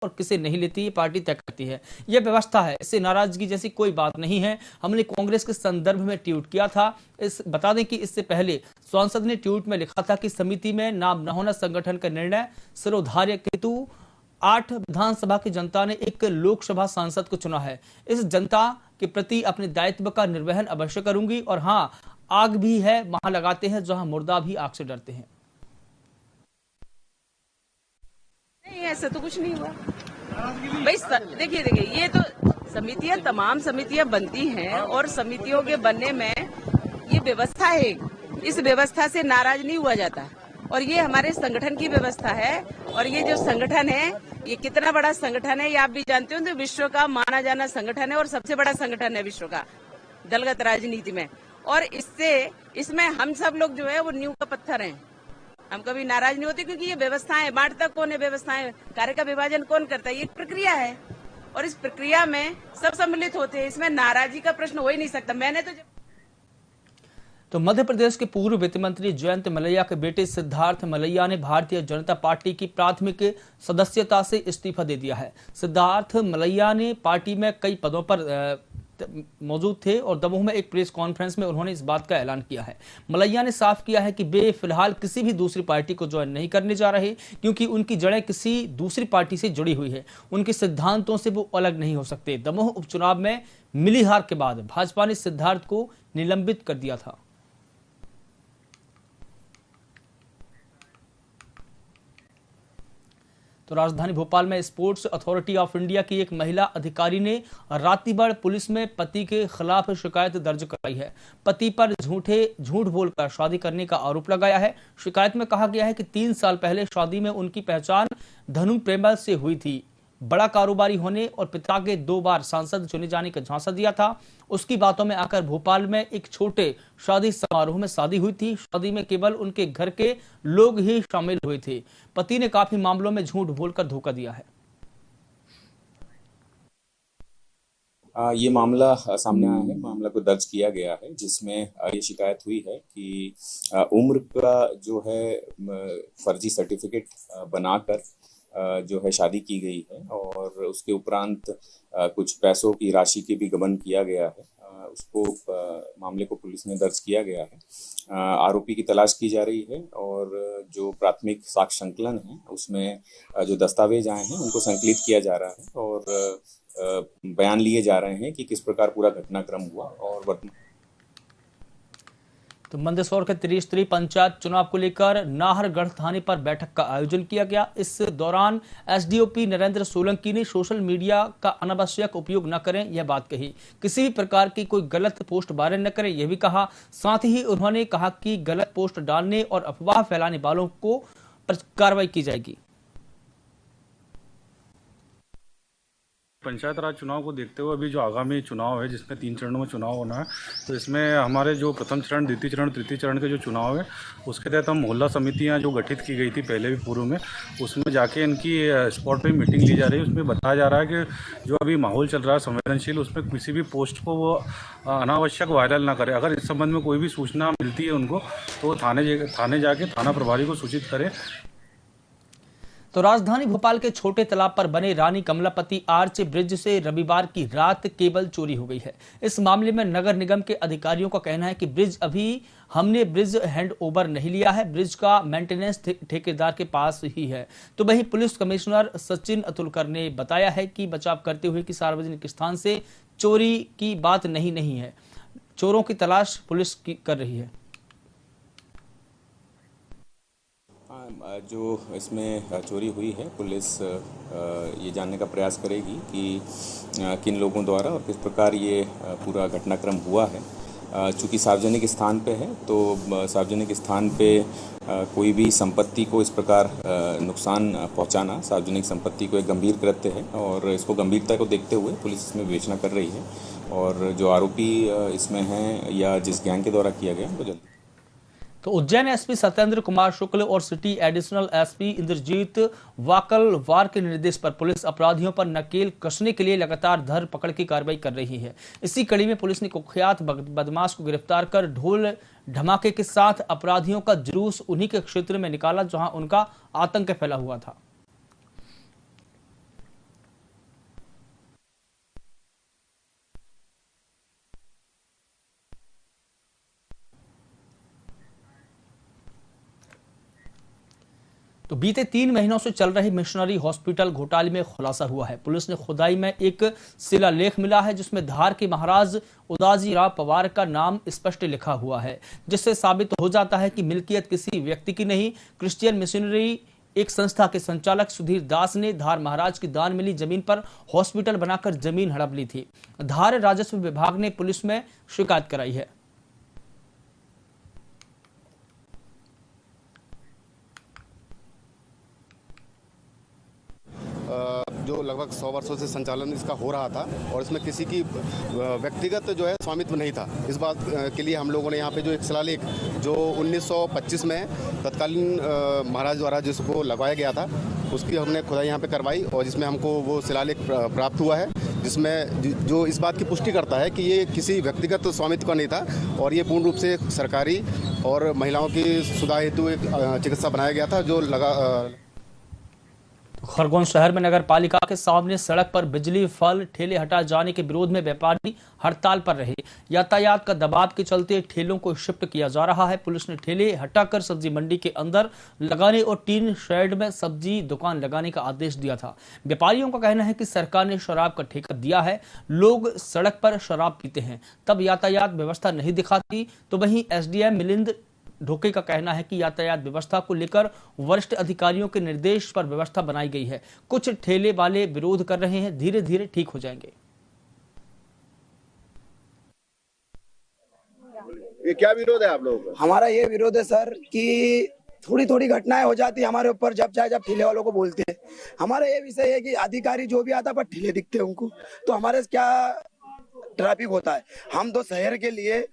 और किसे नहीं लेती, ये पार्टी तय करती है। यह व्यवस्था है, इससे नाराजगी जैसी कोई बात नहीं है। हमने कांग्रेस के संदर्भ में ट्वीट किया था। बता दें कि इससे पहले सांसद ने ट्वीट में लिखा था कि समिति में नाम न होना संगठन का निर्णय सिरोधार्य केतु 8 विधानसभा की जनता ने एक लोकसभा सांसद को चुना है। इस जनता के प्रति अपने दायित्व का निर्वहन अवश्य करूंगी। और हाँ, आग भी है वहां लगाते हैं जहां मुर्दा भी आग से डरते हैं। नहीं, ऐसा तो कुछ नहीं हुआ भाई। देखिए ये तो समितियां, तमाम समितियां बनती हैं और समितियों के बनने में ये व्यवस्था है। इस व्यवस्था से नाराज नहीं हुआ जाता और ये हमारे संगठन की व्यवस्था है। और ये जो संगठन है, ये कितना बड़ा संगठन है ये आप भी जानते हो। तो विश्व का माना जाना संगठन है और सबसे बड़ा संगठन है विश्व का दलगत राजनीति में। और इसमें हम सब लोग जो है वो नींव का पत्थर हैं। हम कभी नाराज नहीं होते क्योंकि ये व्यवस्थाएं बांटता कौन है, व्यवस्थाएं कार्य का विभाजन कौन करता है, ये एक प्रक्रिया है और इस प्रक्रिया में सब सम्मिलित होते हैं। इसमें नाराजगी का प्रश्न हो ही नहीं सकता। मैंने तो मध्य प्रदेश के पूर्व वित्त मंत्री जयंत मलैया के बेटे सिद्धार्थ मलैया ने भारतीय जनता पार्टी की प्राथमिक सदस्यता से इस्तीफा दे दिया है। सिद्धार्थ मलैया ने पार्टी में कई पदों पर मौजूद थे और दमोह में एक प्रेस कॉन्फ्रेंस में उन्होंने इस बात का ऐलान किया है। मलैया ने साफ किया है कि वे फिलहाल किसी भी दूसरी पार्टी को ज्वाइन नहीं करने जा रहे, क्योंकि उनकी जड़ें किसी दूसरी पार्टी से जुड़ी हुई है। उनके सिद्धांतों से वो अलग नहीं हो सकते। दमोह उपचुनाव में मिली हार के बाद भाजपा ने सिद्धार्थ को निलंबित कर दिया था। तो राजधानी भोपाल में स्पोर्ट्स अथॉरिटी ऑफ इंडिया की एक महिला अधिकारी ने रातीबाड़ पुलिस में पति के खिलाफ शिकायत दर्ज कराई है। पति पर झूठ बोलकर शादी करने का आरोप लगाया है। शिकायत में कहा गया है कि 3 साल पहले शादी में उनकी पहचान धनु प्रेमल से हुई थी। बड़ा कारोबारी होने और पिता के 2 बार सांसद चुने जाने का झांसा दिया था। उसकी बातों में आकर भोपाल में एक छोटे शादी समारोह में शादी हुई थी। शादी में केवल उनके घर के लोग ही शामिल हुए थे। पति ने काफी मामलों में झूठ बोलकर धोखा दिया है। ये मामला सामने आया है, मामला को दर्ज किया गया है, जिसमें ये शिकायत हुई है कि उम्र का जो है फर्जी सर्टिफिकेट बनाकर जो है शादी की गई है और उसके उपरांत कुछ पैसों की राशि की भी गबन किया गया है। उसको मामले को पुलिस ने दर्ज किया गया है। आरोपी की तलाश की जा रही है और जो प्राथमिक साक्ष्य संकलन है उसमें जो दस्तावेज आए हैं उनको संकलित किया जा रहा है और बयान लिए जा रहे हैं कि किस प्रकार पूरा घटनाक्रम हुआ। और तो मंदसौर के त्रिस्तरीय पंचायत चुनाव को लेकर नाहरगढ़ थाने पर बैठक का आयोजन किया गया। इस दौरान एसडीओपी नरेंद्र सोलंकी ने सोशल मीडिया का अनावश्यक उपयोग न करें, यह बात कही। किसी भी प्रकार की कोई गलत पोस्ट वायरल न करें, यह भी कहा। साथ ही उन्होंने कहा कि गलत पोस्ट डालने और अफवाह फैलाने वालों को कार्रवाई की जाएगी। पंचायत राज चुनाव को देखते हुए अभी जो आगामी चुनाव है जिसमें 3 चरणों में चुनाव होना है, तो इसमें हमारे जो प्रथम चरण, द्वितीय चरण, तृतीय चरण के जो चुनाव है उसके तहत हम मोहल्ला समितियां जो गठित की गई थी पहले भी पूर्व में, उसमें जाके इनकी स्पॉट पे मीटिंग ली जा रही है। उसमें बताया जा रहा है कि जो अभी माहौल चल रहा है संवेदनशील, उसमें किसी भी पोस्ट को वो अनावश्यक वायरल ना करे। अगर इस संबंध में कोई भी सूचना मिलती है उनको तो थाने जाके थाना प्रभारी को सूचित करें। तो राजधानी भोपाल के छोटे तालाब पर बने रानी कमलापति आर्च ब्रिज से रविवार की रात केबल चोरी हो गई है। इस मामले में नगर निगम के अधिकारियों का कहना है कि हमने ब्रिज हैंड ओवर नहीं लिया है। ब्रिज का मेंटेनेंस ठेकेदार के पास ही है। तो वहीं पुलिस कमिश्नर सचिन अतुलकर ने बताया है कि बचाव करते हुए कि सार्वजनिक स्थान से चोरी की बात नहीं है। चोरों की तलाश पुलिस कर रही है। जो इसमें चोरी हुई है, पुलिस ये जानने का प्रयास करेगी कि किन लोगों द्वारा और किस प्रकार ये पूरा घटनाक्रम हुआ है। चूँकि सार्वजनिक स्थान पे है तो सार्वजनिक स्थान पे कोई भी संपत्ति को इस प्रकार नुकसान पहुंचाना सार्वजनिक संपत्ति को एक गंभीर कृत्य है और इसको गंभीरता को देखते हुए पुलिस इसमें विवेचना कर रही है और जो आरोपी इसमें हैं या जिस गैंग के द्वारा किया गया वो जल्दी। तो उज्जैन एसपी सत्येंद्र कुमार शुक्ल और सिटी एडिशनल एसपी इंद्रजीत वाकलवार के निर्देश पर पुलिस अपराधियों पर नकेल कसने के लिए लगातार धर पकड़ की कार्रवाई कर रही है। इसी कड़ी में पुलिस ने कुख्यात बदमाश को गिरफ्तार कर ढोल धमाके के साथ अपराधियों का जुलूस उन्हीं के क्षेत्र में निकाला जहां उनका आतंक फैला हुआ था। तो बीते 3 महीनों से चल रही मिशनरी हॉस्पिटल घोटाले में खुलासा हुआ है। पुलिस ने खुदाई में एक शिलालेख मिला है जिसमें धार के महाराज उदाजी राव पवार का नाम स्पष्ट लिखा हुआ है, जिससे साबित हो जाता है कि मिल्कियत किसी व्यक्ति की नहीं। क्रिश्चियन मिशनरी एक संस्था के संचालक सुधीर दास ने धार महाराज की दान मिली जमीन पर हॉस्पिटल बनाकर जमीन हड़प ली थी। धार राजस्व विभाग ने पुलिस में शिकायत कराई है। जो लगभग 100 वर्षों से संचालन इसका हो रहा था और इसमें किसी की व्यक्तिगत जो है स्वामित्व नहीं था। इस बात के लिए हम लोगों ने यहाँ पे जो एक शिलालेख जो 1925 में तत्कालीन महाराज द्वारा जिसको लगवाया गया था उसकी हमने खुदाई यहाँ पे करवाई और जिसमें हमको वो शिलालेख प्राप्त हुआ है, जिसमें जो इस बात की पुष्टि करता है कि ये किसी व्यक्तिगत स्वामित्व का नहीं था और ये पूर्ण रूप से सरकारी और महिलाओं की सुधार हेतु एक चिकित्सा बनाया गया था। जो खरगोन शहर में नगर पालिका के सामने सड़क पर बिजली फल ठेले हटा जाने के विरोध में व्यापारी हड़ताल पर रहे। यातायात का दबाव के चलते ठेलों को शिफ्ट किया जा रहा है। पुलिस ने ठेले हटाकर सब्जी मंडी के अंदर लगाने और टीन शेड में सब्जी दुकान लगाने का आदेश दिया था। व्यापारियों का कहना है कि सरकार ने शराब का ठेका दिया है, लोग सड़क पर शराब पीते हैं तब यातायात व्यवस्था नहीं दिखाती। तो वहीं एसडीएम मिलिंद ढोके का कहना है कि यातायात व्यवस्था को लेकर वरिष्ठ अधिकारियों के निर्देश पर व्यवस्था बनाई गई है। कुछ ठेले वाले विरोध कर रहे हैं, धीरे धीरे ठीक हो जाएंगे। ये क्या विरोध है आप लोगों का? हमारा ये विरोध है सर कि थोड़ी थोड़ी घटनाएं हो जाती है हमारे ऊपर जब ठेले वालों को बोलते हैं। हमारा ये विषय है कि अधिकारी जो भी आता है पर ठेले दिखते हैं उनको, तो हमारे क्या ट्रैफिक होता है। हम तो शहर के लिए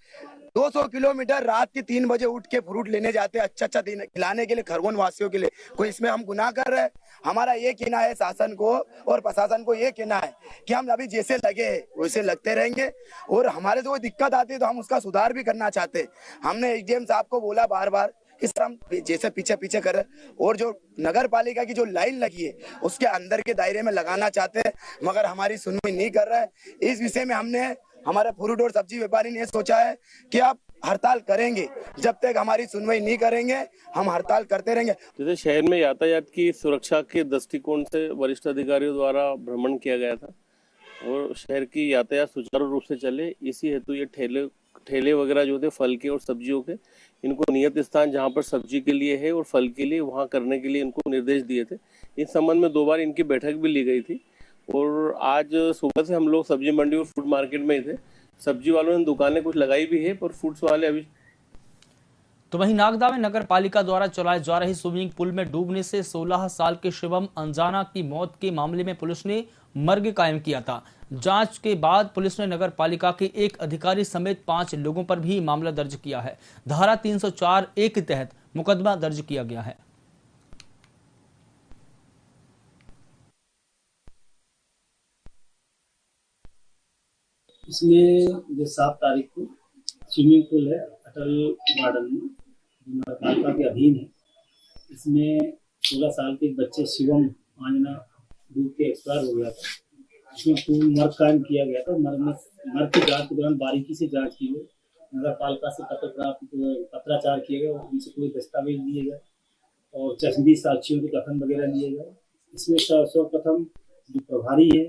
200 किलोमीटर रात के 3 बजे उठ के फ्रूट लेने जाते हैं अच्छा खिलाने के लिए खरगोन वासियों के लिए। कोई इसमें हम गुनाह कर रहे हैं? हमारा ये कहना है शासन को और प्रशासन को, ये कहना है कि हम अभी जैसे लगे वैसे लगते रहेंगे और हमारे से कोई दिक्कत आती है तो हम उसका सुधार भी करना चाहते हैं। हमने एसडीएम साहब को बोला बार बार कि सर हम जैसे पीछे कर और जो नगर पालिका की जो लाइन लगी है उसके अंदर के दायरे में लगाना चाहते हैं, मगर हमारी सुनवाई नहीं कर रहा है। इस विषय में हमने हमारे फ्रूट और सब्जी व्यापारी ने सोचा है कि आप हड़ताल करेंगे, जब तक हमारी सुनवाई नहीं करेंगे हम हड़ताल करते रहेंगे। जैसे शहर में यातायात की सुरक्षा के दृष्टिकोण से वरिष्ठ अधिकारियों द्वारा भ्रमण किया गया था और शहर की यातायात सुचारू रूप से चले, इसी हेतु ये ठेले वगैरह जो थे फल के और सब्जियों के, इनको नियत स्थान जहाँ पर सब्जी के लिए है और फल के लिए वहाँ करने के लिए इनको निर्देश दिए थे। इस संबंध में 2 बार इनकी बैठक भी ली गई थी और आज सुबह से हम लोग सब्जी मंडी और फ्रूट मार्केट में ही थे। सब्जी वालों ने दुकानें कुछ लगाई भी है पर फ्रूट्स वाले अभी। तो वहीं नागदा में नगर पालिका द्वारा चलाए जा रहे स्विमिंग पूल में डूबने से 16 साल के शिवम अंजाना की मौत के मामले में पुलिस ने मर्ग कायम किया था। जांच के बाद पुलिस ने नगर पालिका के एक अधिकारी समेत 5 लोगों पर भी मामला दर्ज किया है। धारा 304(a) के तहत मुकदमा दर्ज किया गया है। इसमें जो 7 तारीख को स्विमिंग पूल है अटल गार्डन में जो नगर पालिका के अधीन है, इसमें 16 साल के बच्चे शिवम आंजना डूब के एक्सपायर हो गया था। इसमें पूर्ण मर्ग कायम किया गया था। मर्ग की जांच के दौरान बारीकी से जांच की गई, नगर पालिका से पत्राचार किए गए और उनसे पूरे दस्तावेज लिए गए और चश्मदीद साक्षियों के कथन वगैरह लिए गए। इसमें सर्वप्रथम जो प्रभारी है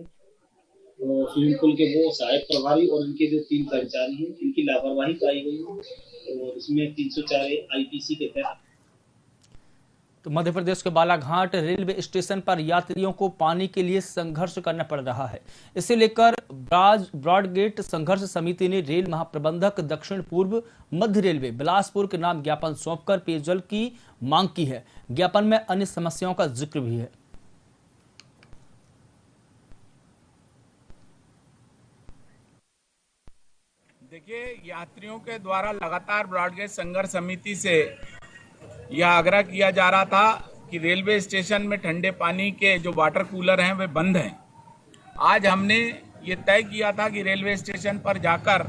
स्विमिंग पूल के वो सहायक प्रभारी और इनके जो 3 कर्मचारी हैं इनकी लापरवाही पाई गई और इसमें 304 आईपीसी के तहत। तो मध्य प्रदेश के बालाघाट रेलवे स्टेशन पर यात्रियों को पानी के लिए संघर्ष करना पड़ रहा है। इसे लेकर ब्रॉडगेट संघर्ष समिति ने रेल महाप्रबंधक दक्षिण पूर्व मध्य रेलवे बिलासपुर के नाम ज्ञापन सौंपकर पेयजल की मांग की है। ज्ञापन में अन्य समस्याओं का जिक्र भी है। देखिए, यात्रियों के द्वारा लगातार ब्रॉडगेज संघर्ष समिति से यह आग्रह किया जा रहा था कि रेलवे स्टेशन में ठंडे पानी के जो वाटर कूलर हैं वे बंद हैं। आज हमने ये तय किया था कि रेलवे स्टेशन पर जाकर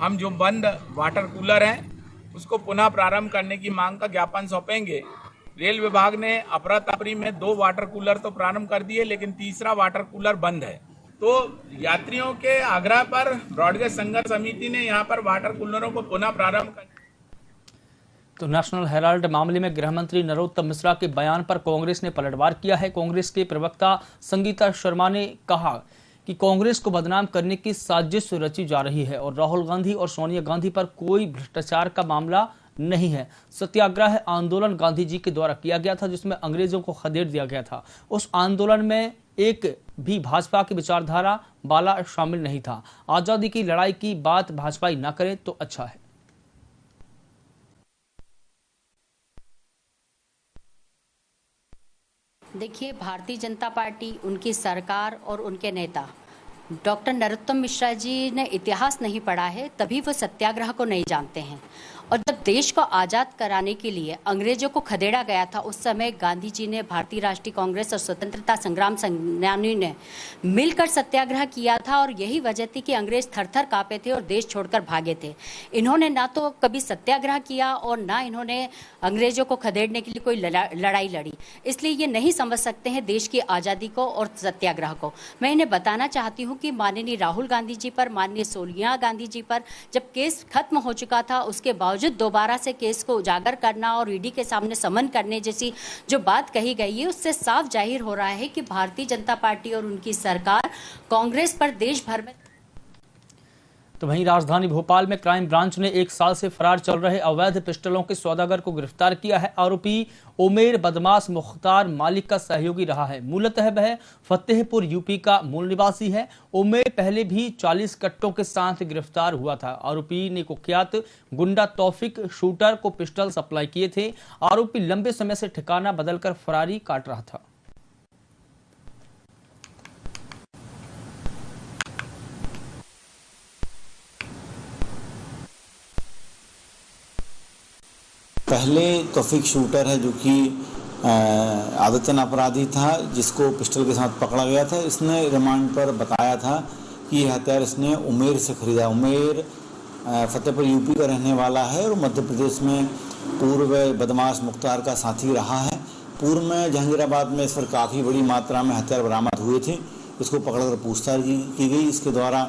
हम जो बंद वाटर कूलर हैं उसको पुनः प्रारंभ करने की मांग का ज्ञापन सौंपेंगे। रेल विभाग ने अफरा तफरी में 2 वाटर कूलर तो प्रारंभ कर दिए, लेकिन तीसरा वाटर कूलर बंद है। तो यात्रियों के आग्रह पर ब्रॉडगेज संघर्ष समिति ने यहाँ पर वाटर कूलरों को पुनः प्रारंभ कर तो नेशनल हेराल्ड मामले में गृह मंत्री नरोत्तम मिश्रा के बयान पर कांग्रेस ने पलटवार किया है। कांग्रेस के प्रवक्ता संगीता शर्मा ने कहा कि कांग्रेस को बदनाम करने की साजिश रची जा रही है और राहुल गांधी और सोनिया गांधी पर कोई भ्रष्टाचार का मामला नहीं है। सत्याग्रह आंदोलन गांधी जी के द्वारा किया गया था, जिसमें अंग्रेजों को खदेड़ दिया गया था। उस आंदोलन में एक भी भाजपा की विचारधारा वाला शामिल नहीं था। आजादी की लड़ाई की बात भाजपाई ना करे तो अच्छा है। देखिए, भारतीय जनता पार्टी, उनकी सरकार और उनके नेता डॉक्टर नरोत्तम मिश्रा जी ने इतिहास नहीं पढ़ा है, तभी वो सत्याग्रह को नहीं जानते हैं। और जब देश को आज़ाद कराने के लिए अंग्रेजों को खदेड़ा गया था, उस समय गांधी जी ने, भारतीय राष्ट्रीय कांग्रेस और स्वतंत्रता संग्राम सेनानियों ने मिलकर सत्याग्रह किया था और यही वजह थी कि अंग्रेज थर-थर कांपे थे और देश छोड़कर भागे थे। इन्होंने ना तो कभी सत्याग्रह किया और ना इन्होंने अंग्रेजों को खदेड़ने के लिए कोई लड़ाई लड़ी, इसलिए ये नहीं समझ सकते हैं देश की आज़ादी को और सत्याग्रह को। मैं इन्हें बताना चाहती हूँ कि माननीय राहुल गांधी जी पर, माननीय सोनिया गांधी जी पर जब केस खत्म हो चुका था, उसके बावजूद दोबारा से केस को उजागर करना और ईडी के सामने समन करने जैसी जो बात कही गई है, उससे साफ जाहिर हो रहा है कि भारतीय जनता पार्टी और उनकी सरकार कांग्रेस पर देश भर में। तो वहीं राजधानी भोपाल में क्राइम ब्रांच ने 1 साल से फरार चल रहे अवैध पिस्टलों के सौदागर को गिरफ्तार किया है। आरोपी उमेर बदमाश मुख्तार मालिक का सहयोगी रहा है। मूलतः वह फतेहपुर यूपी का मूल निवासी है। उमेर पहले भी 40 कट्टों के साथ गिरफ्तार हुआ था। आरोपी ने कुख्यात गुंडा तौफिक शूटर को पिस्टल सप्लाई किए थे। आरोपी लंबे समय से ठिकाना बदलकर फरारी काट रहा था। पहले तौफिक शूटर है जो कि आदतन अपराधी था, जिसको पिस्टल के साथ पकड़ा गया था। इसने रिमांड पर बताया था कि यह हथियार इसने उमेर से खरीदा। उमेर फतेहपुर यूपी का रहने वाला है और मध्य प्रदेश में पूर्व बदमाश मुख्तार का साथी रहा है। पूर्व में जहांगीराबाद में इस पर काफ़ी बड़ी मात्रा में हथियार बरामद हुए थे। इसको पकड़कर पूछताछ की गई। इसके द्वारा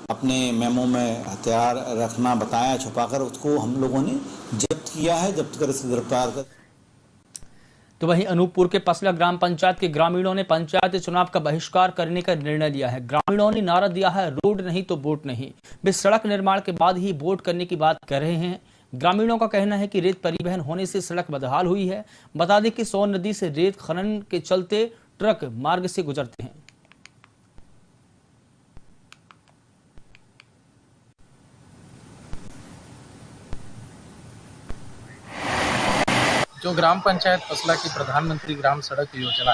अपने मेमो में हथियार रखना बताया छुपाकर, उसको हम लोगों ने जब्त किया है। जब्त कर इसे गिरफ्तार कर। तो वहीं अनूपपुर के पसला ग्राम पंचायत के ग्रामीणों ने पंचायत चुनाव का बहिष्कार करने का निर्णय लिया है। ग्रामीणों ने नारा दिया है, रोड नहीं तो वोट नहीं। वे सड़क निर्माण के बाद ही वोट करने की बात कर रहे हैं। ग्रामीणों का कहना है कि रेत परिवहन होने से सड़क बदहाल हुई है। बता दें कि सोन नदी से रेत खनन के चलते ट्रक मार्ग से गुजरते हैं। जो ग्राम पंचायत पसला की प्रधानमंत्री ग्राम सड़क योजना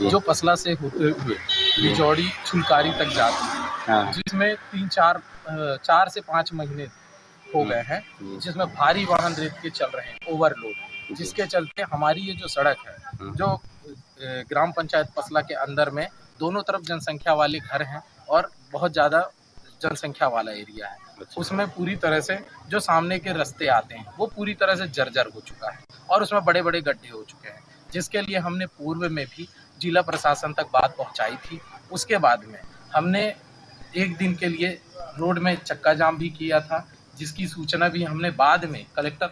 जो पसला से होते हुए बिजौड़ी छुलकारी तक जाती है, जिसमें 4 से 5 महीने हो गए हैं, जिसमें भारी वाहन रेत के चल रहे हैं, ओवरलोड, जिसके चलते हमारी ये जो सड़क है, जो ग्राम पंचायत पसला के अंदर में दोनों तरफ जनसंख्या वाले घर हैं और बहुत ज़्यादा जनसंख्या वाला एरिया है, उसमें पूरी तरह से जो सामने के रास्ते आते हैं वो पूरी तरह से जर्जर हो चुका है और उसमें बड़े बड़े गड्ढे हो चुके हैं, जिसके लिए हमने पूर्व में भी जिला प्रशासन तक बात पहुंचाई थी। उसके बाद में हमने एक दिन के लिए रोड में चक्का जाम भी किया था, जिसकी सूचना भी हमने बाद में कलेक्टर।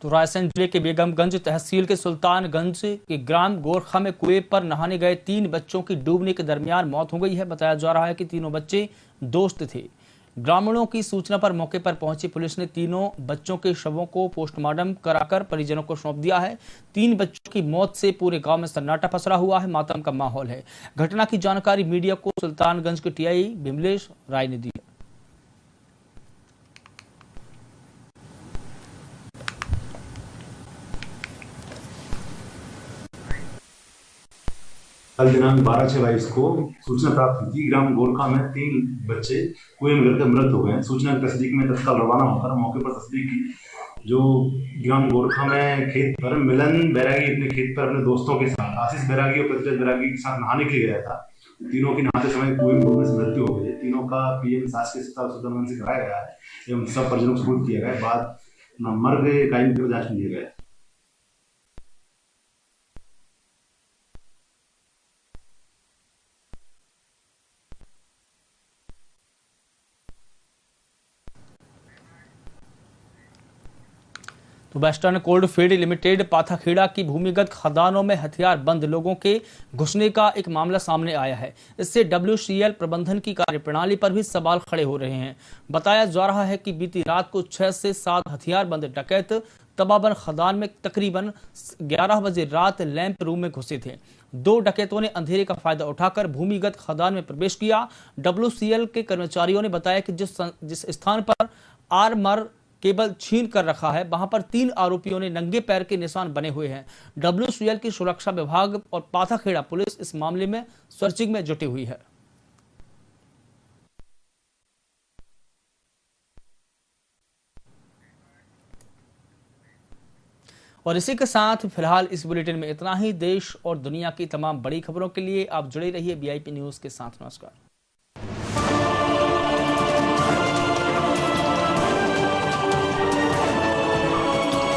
तो रायसेन जिले के बेगमगंज तहसील के सुल्तानगंज के ग्राम गोरखा में कुएं पर नहाने गए 3 बच्चों की डूबने के दरमियान मौत हो गई है। बताया जा रहा है कि तीनों बच्चे दोस्त थे। ग्रामीणों की सूचना पर मौके पर पहुंची पुलिस ने तीनों बच्चों के शवों को पोस्टमार्टम कराकर परिजनों को सौंप दिया है। 3 बच्चों की मौत से पूरे गांव में सन्नाटा पसरा हुआ है, मातम का माहौल है। घटना की जानकारी मीडिया को सुल्तानगंज के टीआई विमलेश राय ने दी। कल दिनांक 12/6/22 को सूचना प्राप्त हुई थी ग्राम गोरखा में 3 बच्चे कुएं में गिरकर मृत हो गए। सूचना की तस्दीक में तत्काल रवाना होकर मौके पर तस्दीक की। जो ग्राम गोरखा में खेत पर मिलन बैरागी अपने खेत पर अपने दोस्तों के साथ, आशीष बैरागी और पृथ्वी बैरागी के साथ नहाने के लिए गया था। तीनों की नहाते समय कुएं में डूबने से मृत्यु हो गई। तीनों का पीएम शासकीय अस्पताल सुल्तानगंज से कराया गया है एवं सब परिजनों को सुपुर्द किया गया। बाद मर्ग कायम कर जांच में लिए गए। तो वेस्टर्न कोल्डफील्ड लिमिटेड पाथाखेड़ा की भूमिगत खदानों में हथियार बंद लोगों के घुसने का एक मामला सामने आया है। इससे WCL प्रबंधन की कार्यप्रणाली पर भी सवाल खड़े हो रहे हैं। बताया जा रहा है कि बीती रात को 6 से 7 हथियार बंद डकैत तबाबन खदान में तकरीबन 11 बजे रात लैंप रूम में घुसे थे। 2 डकैतों ने अंधेरे का फायदा उठाकर भूमिगत खदान में प्रवेश किया। WCL के कर्मचारियों ने बताया कि जिस स्थान पर आर्मर केबल छीन कर रखा है, वहां पर 3 आरोपियों ने नंगे पैर के निशान बने हुए हैं। WCL की सुरक्षा विभाग और पाथाखेड़ा पुलिस इस मामले में सर्चिंग में जुटी हुई है। और इसी के साथ फिलहाल इस बुलेटिन में इतना ही। देश और दुनिया की तमाम बड़ी खबरों के लिए आप जुड़े रहिए VIP न्यूज के साथ। नमस्कार।